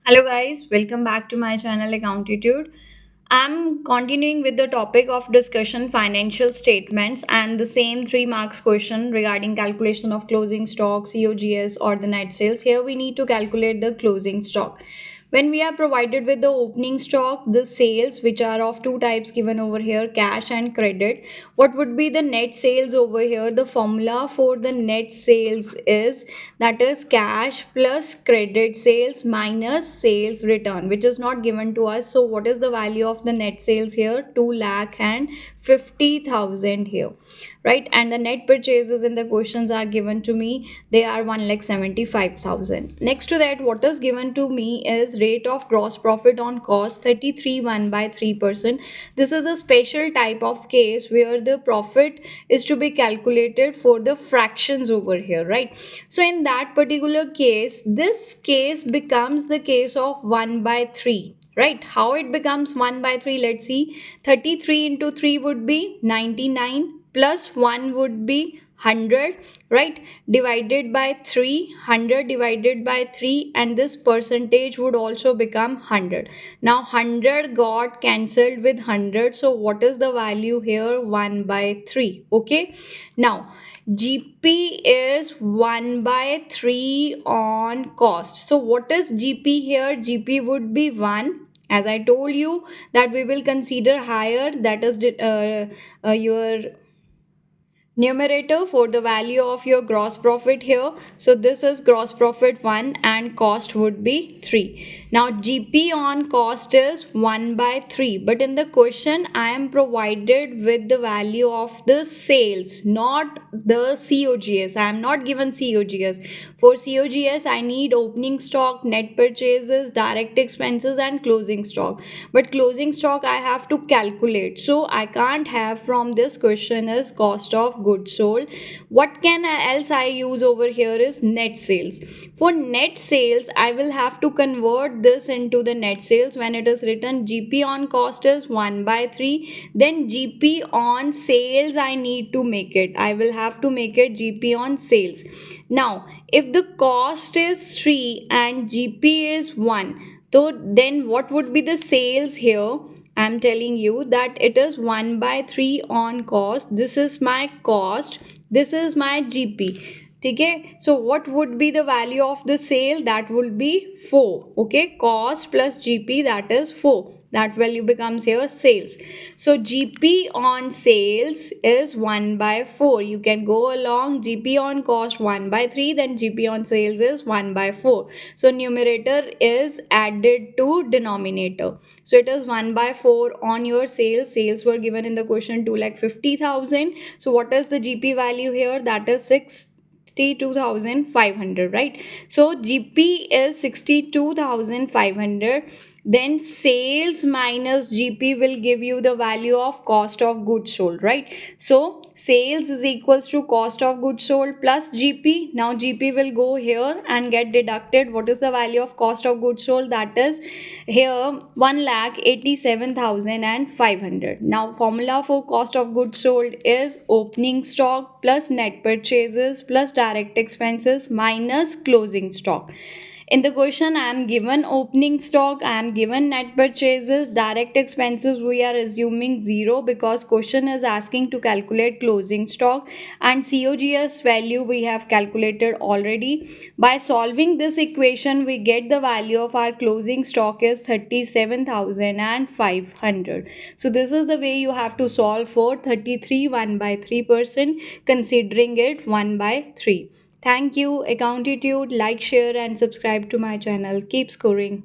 Hello guys, welcome back to my channel Accountancy. I'm continuing with the topic of discussion financial statements and the same 3 marks question regarding calculation of closing stock, COGS or the net sales. Here we need to calculate the closing stock. When we are provided with the opening stock, the sales which are of two types given over here, cash and credit. What would be the net sales over here? The formula for the net sales is that is cash plus credit sales minus sales return, which is not given to us. So what is the value of the net sales here? 2 lakh and 50,000 here, right? And the net purchases in the questions are given to me, they are 1,75,000. Next to that, what is given to me is rate of gross profit on cost 33 1 by 3%. This is a special type of case where the profit is to be calculated for the fractions over here, right? So in that particular case, this case becomes the case of 1 by 3, right? How it becomes 1 by 3, let's see. 33 into 3 would be 99 plus 1 would be 100, right? Divided by 3, 100 divided by 3, and this percentage would also become 100. Now 100 got cancelled with 100, so what is the value here? 1 by 3. Okay, now GP is 1 by 3 on cost. So what is GP here? GP would be 1. As I told you that we will consider higher, that is your numerator for the value of your gross profit here. So this is gross profit 1 and cost would be 3. Now GP on cost is 1 by 3, but in the question I am provided with the value of the sales, not the COGS. I am not given COGS. For COGS I need opening stock, net purchases, direct expenses and closing stock, but closing stock I have to calculate, so I can't have from this question is cost of goods sold. What can else I use over here is net sales. For net sales I will have to convert this into the net sales. When it is written GP on cost is 1 by 3, then GP on sales I need to make it. I will have to make it GP on sales. Now if the cost is 3 and GP is 1, so then what would be the sales here? I'm telling you that it is 1 by 3 on cost. This is my cost. This is my GP. Okay, so what would be the value of the sale? That would be 4. Okay, cost plus GP, that is 4. That value becomes here sales. So GP on sales is 1 by 4. You can go along. GP on cost 1 by 3, then GP on sales is 1 by 4. So numerator is added to denominator. So it is 1 by 4 on your sales. Sales were given in the question 2,50,000. So what is the GP value here? That is 62,500, right? So GP is 62,500. Then sales minus GP will give you the value of cost of goods sold, right? So sales is equals to cost of goods sold plus GP. Now GP will go here and get deducted. What is the value of cost of goods sold? That is here 1,87,500. Now formula for cost of goods sold is opening stock plus net purchases plus direct expenses minus closing stock. In the question I am given opening stock, I am given net purchases, direct expenses we are assuming 0 because question is asking to calculate closing stock, and COGS value we have calculated already. By solving this equation we get the value of our closing stock is 37,500. So this is the way you have to solve for 33 1 by 3% considering it 1 by 3. Thank you, Accountitude. Like, share, and subscribe to my channel. Keep scoring.